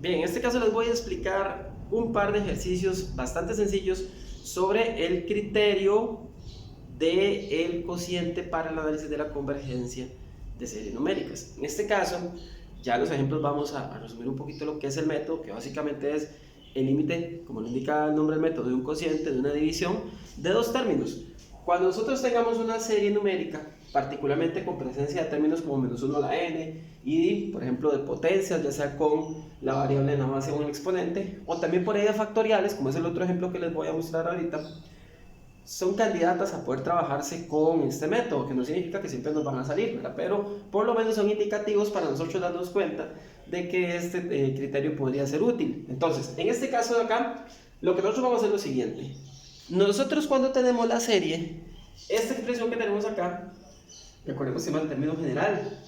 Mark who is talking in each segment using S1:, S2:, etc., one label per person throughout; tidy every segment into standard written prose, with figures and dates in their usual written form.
S1: Bien, en este caso les voy a explicar un par de ejercicios bastante sencillos sobre el criterio del cociente para el análisis de la convergencia de series numéricas. En este caso, ya los ejemplos vamos a resumir un poquito lo que es el método, que básicamente es el límite, como lo indica el nombre del método, de un cociente, de una división, de dos términos. Cuando nosotros tengamos una serie numérica, particularmente con presencia de términos como -1 a la n y, por ejemplo, de potencias, ya sea con la variable en la base o en el exponente, o también por ahí de factoriales, como es el otro ejemplo que les voy a mostrar ahorita, son candidatas a poder trabajarse con este método, que no significa que siempre nos van a salir, ¿verdad? Pero por lo menos son indicativos para nosotros darnos cuenta de que este criterio podría ser útil. Entonces, en este caso de acá, lo que nosotros vamos a hacer es lo siguiente. Nosotros cuando tenemos la serie, esta expresión que tenemos acá, recordemos que se llama el término general,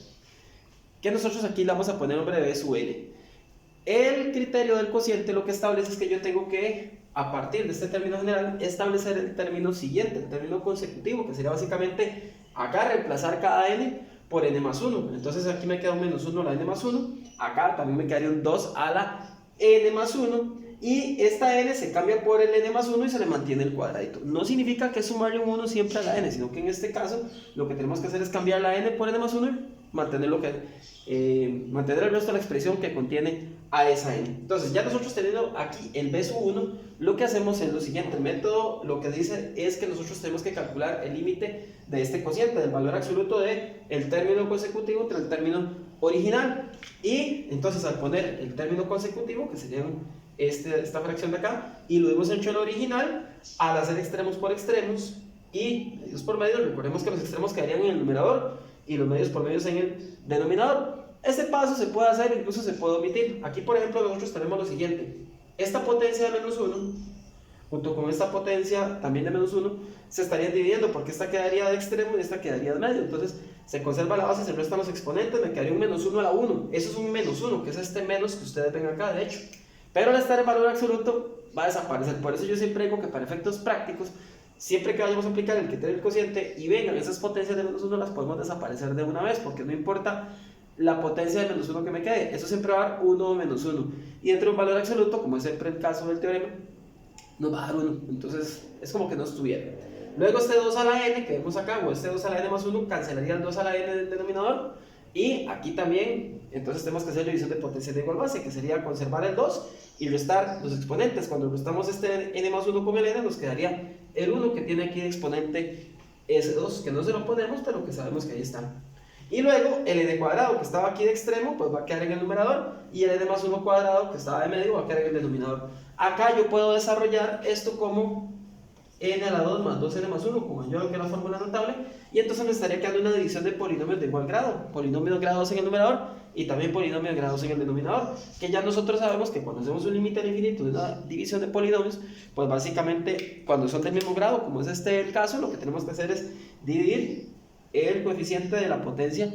S1: que nosotros aquí le vamos a poner nombre de B sub L. El criterio del cociente lo que establece es que yo tengo que, a partir de este término general, establecer el término siguiente, el término consecutivo, que sería básicamente acá reemplazar cada n por n más 1. Entonces aquí me queda un -1 a la n más 1, acá también me quedaría un 2 a la n más 1, y esta n se cambia por el n más 1 y se le mantiene el cuadradito. No significa que sumarle un 1 siempre a la n, sino que en este caso lo que tenemos que hacer es cambiar la n por n más 1 y mantener el resto de la expresión que contiene a esa n. Entonces, ya nosotros teniendo aquí el b sub 1, lo que hacemos es lo siguiente. El método lo que dice es que nosotros tenemos que calcular el límite de este cociente, del valor absoluto del término consecutivo entre el término original. Y entonces, al poner el término consecutivo, que sería esta fracción de acá, y lo hemos hecho en el original, al hacer extremos por extremos y medios por medios, recordemos que los extremos quedarían en el numerador y los medios por medios en el denominador. Este paso se puede hacer, incluso se puede omitir. Aquí, por ejemplo, nosotros tenemos lo siguiente. Esta potencia de -1, junto con esta potencia también de -1, se estarían dividiendo, porque esta quedaría de extremo y esta quedaría de medio. Entonces, se conserva la base, se restan los exponentes, me quedaría un -1 a la 1. Eso es un -1, que es este menos que ustedes ven acá, de hecho. Pero al estar en valor absoluto, va a desaparecer. Por eso yo siempre digo que para efectos prácticos, siempre que vayamos a aplicar el criterio del cociente y vengan esas potencias de -1, las podemos desaparecer de una vez, porque no importa la potencia de -1 que me quede, eso siempre va a dar 1 o -1. Y entre un valor absoluto, como es siempre el caso del teorema, nos va a dar 1. Entonces es como que no estuviera. Luego este 2 a la n que vemos acá, o este 2 a la n más 1, cancelaría el 2 a la n del denominador. Y aquí también, entonces tenemos que hacer la división de potencias de igual base, que sería conservar el 2 y restar los exponentes. Cuando restamos este n más 1 con el n, nos quedaría el 1 que tiene aquí de exponente S2, que no se lo ponemos, pero que sabemos que ahí está. Y luego el n cuadrado que estaba aquí de extremo, pues va a quedar en el numerador, y el n más 1 cuadrado que estaba de medio va a quedar en el denominador. Acá yo puedo desarrollar esto como n a la 2 más 2n más 1, como yo que es la fórmula notable, y entonces me estaría quedando una división de polinomios de igual grado, polinomios de grado 2 en el numerador y también polinomios de grado 2 en el denominador, que ya nosotros sabemos que cuando hacemos un límite al infinito de una división de polinomios, pues básicamente cuando son del mismo grado, como es este el caso, lo que tenemos que hacer es dividir el coeficiente de la potencia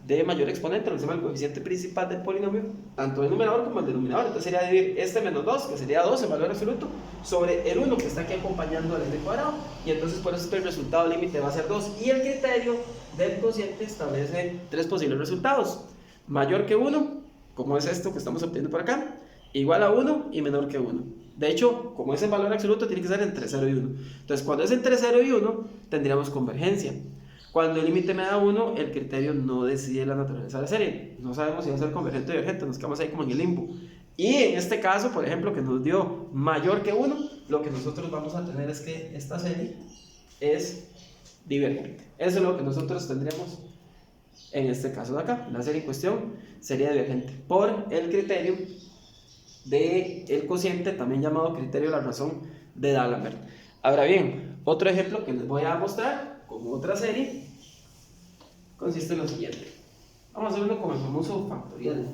S1: de mayor exponente, lo que se llama el coeficiente principal del polinomio, tanto el numerador como el denominador. Entonces sería dividir este menos 2, que sería 2 en valor absoluto, sobre el 1 que está aquí acompañando al n cuadrado, y entonces por eso es que el resultado límite va a ser 2. Y el criterio del cociente establece tres posibles resultados: mayor que 1, como es esto que estamos obteniendo por acá, igual a 1 y menor que 1. De hecho, como es en valor absoluto, tiene que ser entre 0 y 1. Entonces, cuando es entre 0 y 1, tendríamos convergencia. Cuando el límite me da 1, el criterio no decide la naturaleza de la serie. No sabemos si va a ser convergente o divergente, nos quedamos ahí como en el limbo. Y en este caso, por ejemplo, que nos dio mayor que 1, lo que nosotros vamos a tener es que esta serie es divergente. Eso es lo que nosotros tendríamos en este caso de acá. La serie en cuestión sería divergente por el criterio del cociente, también llamado criterio de la razón de D'Alembert. Ahora bien, otro ejemplo que les voy a mostrar como otra serie consiste en lo siguiente. Vamos a hacerlo con el famoso factorial.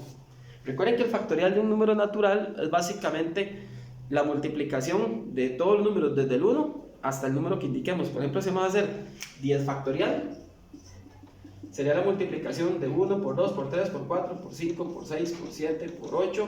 S1: Recuerden que el factorial de un número natural es básicamente la multiplicación de todos los números desde el 1 hasta el número que indiquemos. Por ejemplo, si vamos a hacer 10 factorial, sería la multiplicación de 1 por 2, por 3, por 4, por 5, por 6, por 7, por 8,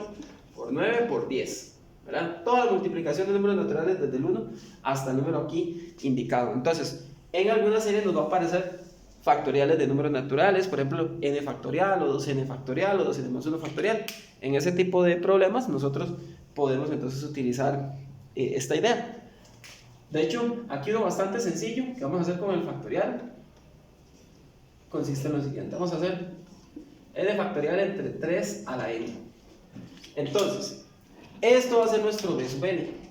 S1: por 9, por 10, ¿verdad? Toda la multiplicación de números naturales desde el 1 hasta el número aquí indicado. Entonces, en alguna serie nos va a aparecer factoriales de números naturales, por ejemplo, n factorial o 2n factorial o 2n más 1 factorial. En ese tipo de problemas nosotros podemos entonces utilizar esta idea. De hecho, aquí uno bastante sencillo que vamos a hacer con el factorial consiste en lo siguiente. Vamos a hacer n factorial entre 3 a la n. Entonces, esto va a ser nuestro b sub n.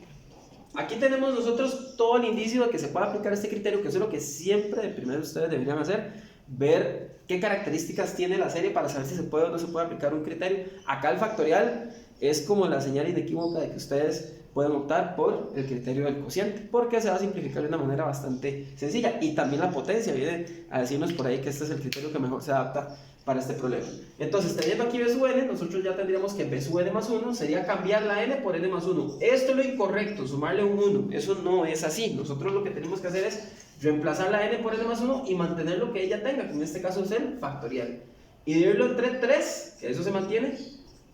S1: Aquí tenemos nosotros todo el indicio de que se puede aplicar este criterio, que eso es lo que siempre de primero ustedes deberían hacer, ver qué características tiene la serie para saber si se puede o no se puede aplicar un criterio. Acá el factorial es como la señal inequívoca de que ustedes pueden optar por el criterio del cociente, porque se va a simplificar de una manera bastante sencilla, y también la potencia viene a decirnos por ahí que este es el criterio que mejor se adapta para este problema. Entonces, teniendo aquí b sub n, nosotros ya tendríamos que b sub n más 1 sería cambiar la n por n más 1. Esto es lo incorrecto, sumarle un 1. Eso no es así. Nosotros lo que tenemos que hacer es reemplazar la n por n más 1 y mantener lo que ella tenga, que en este caso es el factorial. Y dividirlo entre 3, que eso se mantiene,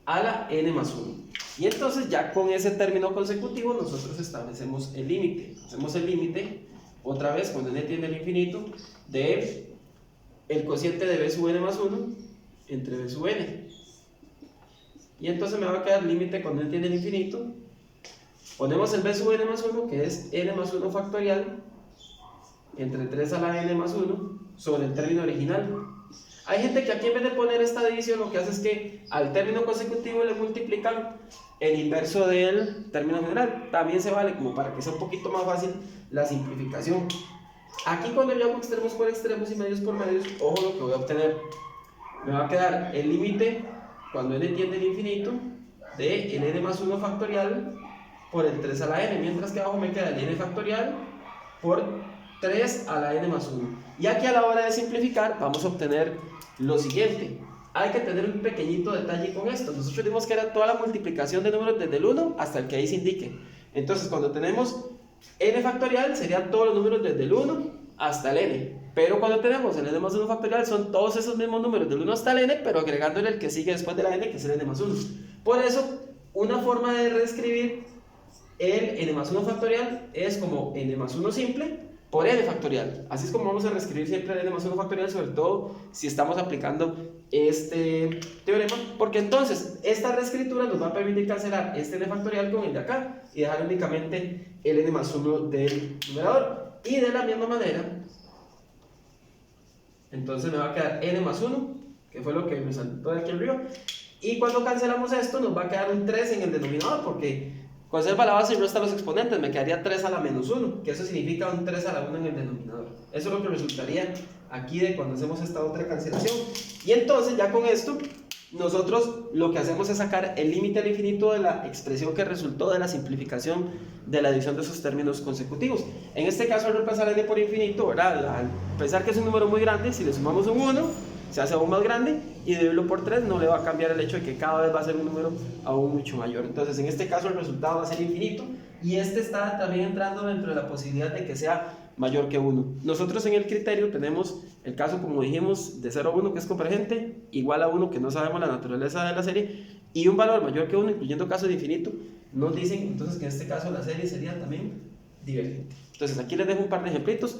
S1: a la n más 1. Y entonces ya con ese término consecutivo nosotros establecemos el límite. Hacemos el límite, otra vez cuando n tiende al infinito, de el cociente de b sub n más 1 entre b sub n. Y entonces me va a quedar límite cuando n tiende al infinito. Ponemos el b sub n más 1, que es n más 1 factorial, entre 3 a la n más 1, sobre el término original. Hay gente que aquí en vez de poner esta división lo que hace es que al término consecutivo le multiplican el inverso del término general. También se vale como para que sea un poquito más fácil la simplificación. Aquí cuando yo hago extremos por extremos y medios por medios, ojo lo que voy a obtener. Me va a quedar el límite cuando n tiende al infinito de el n más 1 factorial por el 3 a la n, mientras que abajo me queda el n factorial por 3 a la n más 1. Y aquí a la hora de simplificar vamos a obtener lo siguiente. Hay que tener un pequeñito detalle con esto. Nosotros dimos que era toda la multiplicación de números desde el 1 hasta el que ahí se indique. Entonces cuando tenemos n factorial serían todos los números desde el 1 hasta el n. Pero cuando tenemos el n más 1 factorial son todos esos mismos números del 1 hasta el n, pero agregándole el que sigue después de la n, que es el n más 1. Por eso, una forma de reescribir el n más 1 factorial es como n más 1 simple por n factorial. Así es como vamos a reescribir siempre el n más 1 factorial, sobre todo si estamos aplicando este teorema, porque entonces esta reescritura nos va a permitir cancelar este n factorial con el de acá y dejar únicamente el n más 1 del numerador. Y de la misma manera, entonces me va a quedar n más 1, que fue lo que me saltó de aquí arriba, y cuando cancelamos esto nos va a quedar un 3 en el denominador, porque conserva la base y resta los exponentes, me quedaría 3 a la menos 1, que eso significa un 3 a la 1 en el denominador. Eso es lo que resultaría aquí de cuando hacemos esta otra cancelación. Y entonces ya con esto, nosotros lo que hacemos es sacar el límite al infinito de la expresión que resultó de la simplificación de la división de esos términos consecutivos. En este caso, al reemplazar n por infinito, ¿verdad? Al pensar que es un número muy grande, si le sumamos un 1, se hace aún más grande, y dividirlo por 3 no le va a cambiar el hecho de que cada vez va a ser un número aún mucho mayor. Entonces en este caso el resultado va a ser infinito, y este está también entrando dentro de la posibilidad de que sea mayor que 1. Nosotros en el criterio tenemos el caso, como dijimos, de 0 a 1 que es convergente, igual a 1 que no sabemos la naturaleza de la serie, y un valor mayor que 1, incluyendo casos de infinito, nos dicen entonces que en este caso la serie sería también divergente. Entonces aquí les dejo un par de ejemplitos.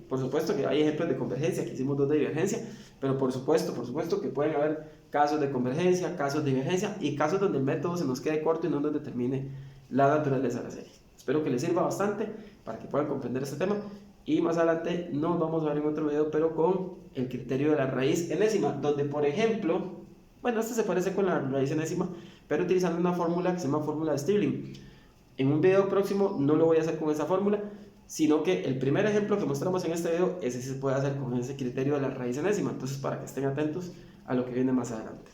S1: Por supuesto que hay ejemplos de convergencia, aquí hicimos 2 de divergencia, pero por supuesto que pueden haber casos de convergencia, casos de divergencia y casos donde el método se nos quede corto y no nos determine la naturaleza de la serie. Espero que les sirva bastante para que puedan comprender este tema, y más adelante nos vamos a ver en otro video, pero con el criterio de la raíz enésima, donde por ejemplo, bueno, este se parece con la raíz enésima, pero utilizando una fórmula que se llama fórmula de Stirling. En un video próximo no lo voy a hacer con esa fórmula, sino que el primer ejemplo que mostramos en este video, ese sí se puede hacer con ese criterio de la raíz enésima. Entonces, para que estén atentos a lo que viene más adelante.